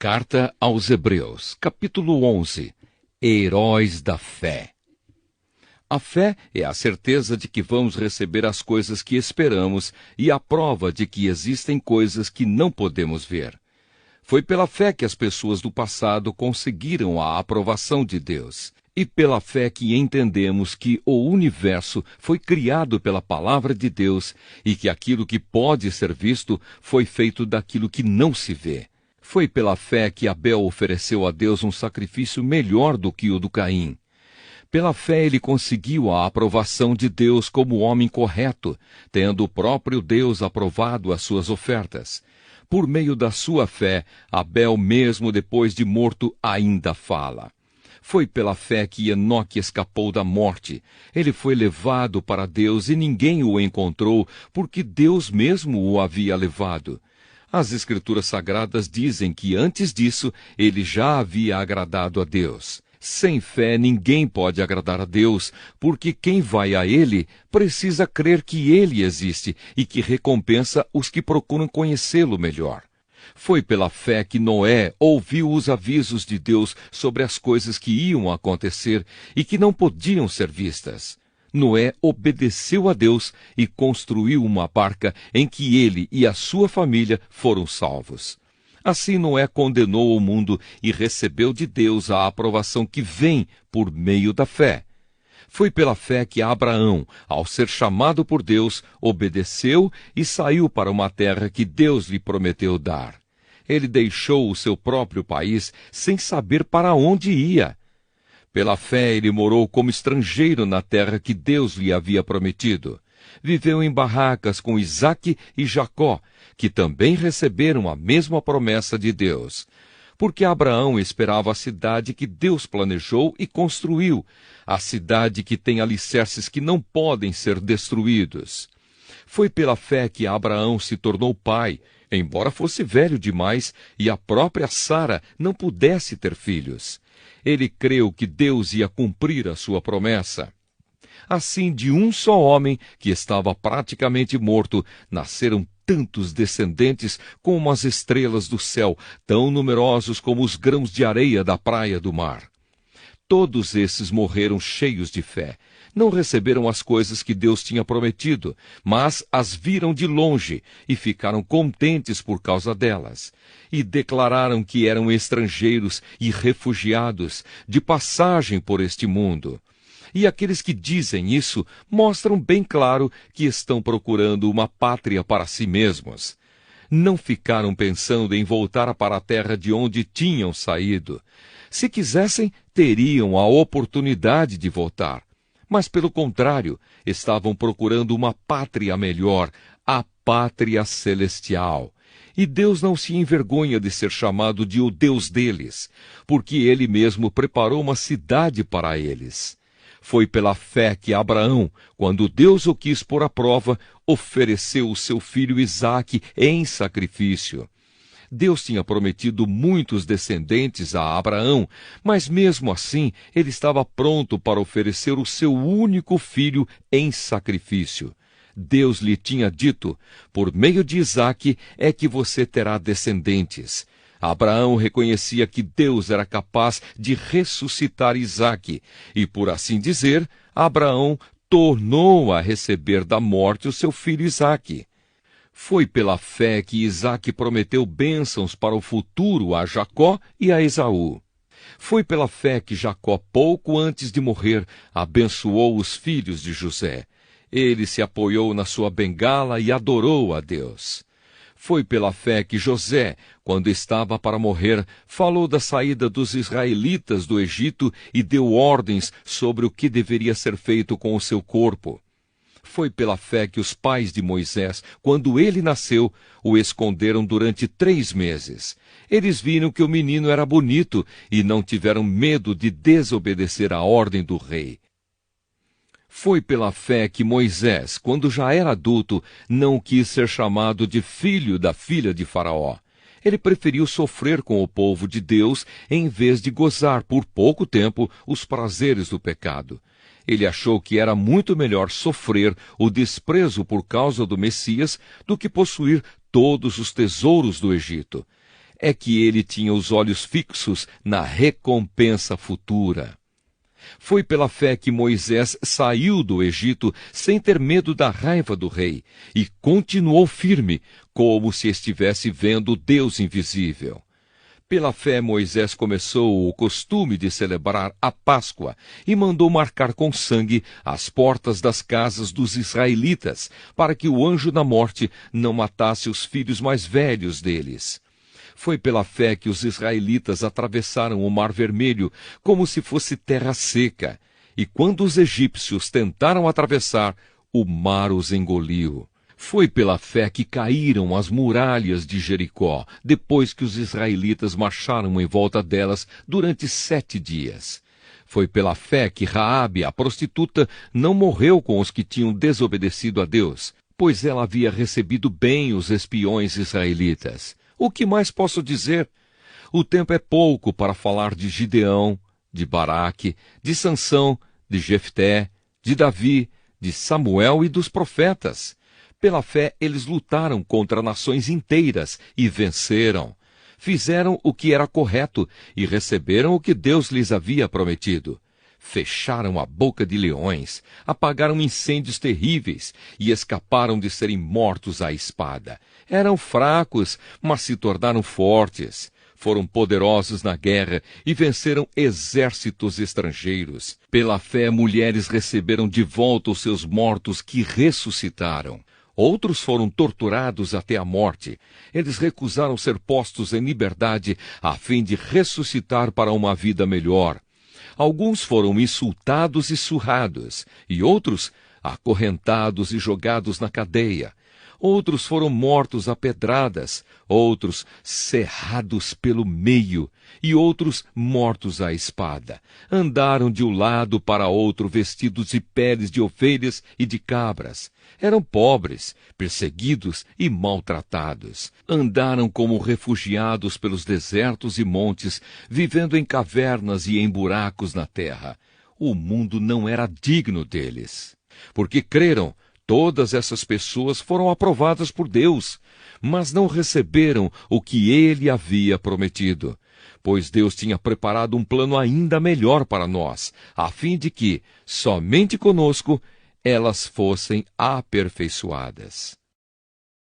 Carta aos Hebreus, capítulo 11. Heróis da fé. A fé é a certeza de que vamos receber as coisas que esperamos e a prova de que existem coisas que não podemos ver. Foi pela fé que as pessoas do passado conseguiram a aprovação de Deus. E pela fé que entendemos que o universo foi criado pela palavra de Deus e que aquilo que pode ser visto foi feito daquilo que não se vê. Foi pela fé que Abel ofereceu a Deus um sacrifício melhor do que o do Caim. Pela fé ele conseguiu a aprovação de Deus como homem correto, tendo o próprio Deus aprovado as suas ofertas. Por meio da sua fé, Abel, mesmo depois de morto, ainda fala. Foi pela fé que Enoque escapou da morte. Ele foi levado para Deus e ninguém o encontrou, porque Deus mesmo o havia levado. As Escrituras Sagradas dizem que antes disso ele já havia agradado a Deus. Sem fé ninguém pode agradar a Deus, porque quem vai a Ele precisa crer que Ele existe e que recompensa os que procuram conhecê-lo melhor. Foi pela fé que Noé ouviu os avisos de Deus sobre as coisas que iam acontecer e que não podiam ser vistas. Noé obedeceu a Deus e construiu uma barca em que ele e a sua família foram salvos. Assim Noé condenou o mundo e recebeu de Deus a aprovação que vem por meio da fé. Foi pela fé que Abraão, ao ser chamado por Deus, obedeceu e saiu para uma terra que Deus lhe prometeu dar. Ele deixou o seu próprio país sem saber para onde ia. Pela fé ele morou como estrangeiro na terra que Deus lhe havia prometido. Viveu em barracas com Isaque e Jacó, que também receberam a mesma promessa de Deus. Porque Abraão esperava a cidade que Deus planejou e construiu, a cidade que tem alicerces que não podem ser destruídos. Foi pela fé que Abraão se tornou pai, embora fosse velho demais e a própria Sara não pudesse ter filhos. Ele creu que Deus ia cumprir a sua promessa. Assim, de um só homem, que estava praticamente morto, nasceram tantos descendentes como as estrelas do céu, tão numerosos como os grãos de areia da praia do mar. Todos esses morreram cheios de fé. Não receberam as coisas que Deus tinha prometido, mas as viram de longe e ficaram contentes por causa delas. E declararam que eram estrangeiros e refugiados, de passagem por este mundo. E aqueles que dizem isso mostram bem claro que estão procurando uma pátria para si mesmos. Não ficaram pensando em voltar para a terra de onde tinham saído. Se quisessem, teriam a oportunidade de voltar. Mas, pelo contrário, estavam procurando uma pátria melhor, a pátria celestial. E Deus não se envergonha de ser chamado de o Deus deles, porque Ele mesmo preparou uma cidade para eles. Foi pela fé que Abraão, quando Deus o quis pôr à prova, ofereceu o seu filho Isaque em sacrifício. Deus tinha prometido muitos descendentes a Abraão, mas mesmo assim ele estava pronto para oferecer o seu único filho em sacrifício. Deus lhe tinha dito, por meio de Isaque é que você terá descendentes. Abraão reconhecia que Deus era capaz de ressuscitar Isaque, e por assim dizer, Abraão tornou a receber da morte o seu filho Isaque. Foi pela fé que Isaque prometeu bênçãos para o futuro a Jacó e a Esaú. Foi pela fé que Jacó, pouco antes de morrer, abençoou os filhos de José. Ele se apoiou na sua bengala e adorou a Deus. Foi pela fé que José, quando estava para morrer, falou da saída dos israelitas do Egito e deu ordens sobre o que deveria ser feito com o seu corpo. Foi pela fé que os pais de Moisés, quando ele nasceu, o esconderam durante 3 meses. Eles viram que o menino era bonito e não tiveram medo de desobedecer a ordem do rei. Foi pela fé que Moisés, quando já era adulto, não quis ser chamado de filho da filha de Faraó. Ele preferiu sofrer com o povo de Deus em vez de gozar por pouco tempo os prazeres do pecado. Ele achou que era muito melhor sofrer o desprezo por causa do Messias do que possuir todos os tesouros do Egito. é que ele tinha os olhos fixos na recompensa futura. Foi pela fé que Moisés saiu do Egito sem ter medo da raiva do rei e continuou firme, como se estivesse vendo Deus invisível. Pela fé, Moisés começou o costume de celebrar a Páscoa e mandou marcar com sangue as portas das casas dos israelitas, para que o anjo da morte não matasse os filhos mais velhos deles. Foi pela fé que os israelitas atravessaram o Mar Vermelho como se fosse terra seca, e quando os egípcios tentaram atravessar, o mar os engoliu. Foi pela fé que caíram as muralhas de Jericó, depois que os israelitas marcharam em volta delas durante 7 dias. Foi pela fé que Raabe, a prostituta, não morreu com os que tinham desobedecido a Deus, pois ela havia recebido bem os espiões israelitas. O que mais posso dizer? O tempo é pouco para falar de Gideão, de Baraque, de Sansão, de Jefté, de Davi, de Samuel e dos profetas. Pela fé, eles lutaram contra nações inteiras e venceram. Fizeram o que era correto e receberam o que Deus lhes havia prometido. Fecharam a boca de leões, apagaram incêndios terríveis e escaparam de serem mortos à espada. Eram fracos, mas se tornaram fortes. Foram poderosos na guerra e venceram exércitos estrangeiros. Pela fé, mulheres receberam de volta os seus mortos que ressuscitaram. Outros foram torturados até a morte. Eles recusaram ser postos em liberdade a fim de ressuscitar para uma vida melhor. Alguns foram insultados e surrados, e outros acorrentados e jogados na cadeia. Outros foram mortos a pedradas, outros serrados pelo meio, e outros mortos à espada. Andaram de um lado para outro vestidos de peles de ovelhas e de cabras. Eram pobres, perseguidos e maltratados. Andaram como refugiados pelos desertos e montes, vivendo em cavernas e em buracos na terra. O mundo não era digno deles. Porque creram, todas essas pessoas foram aprovadas por Deus, mas não receberam o que Ele havia prometido. Pois Deus tinha preparado um plano ainda melhor para nós, a fim de que, somente conosco, elas fossem aperfeiçoadas.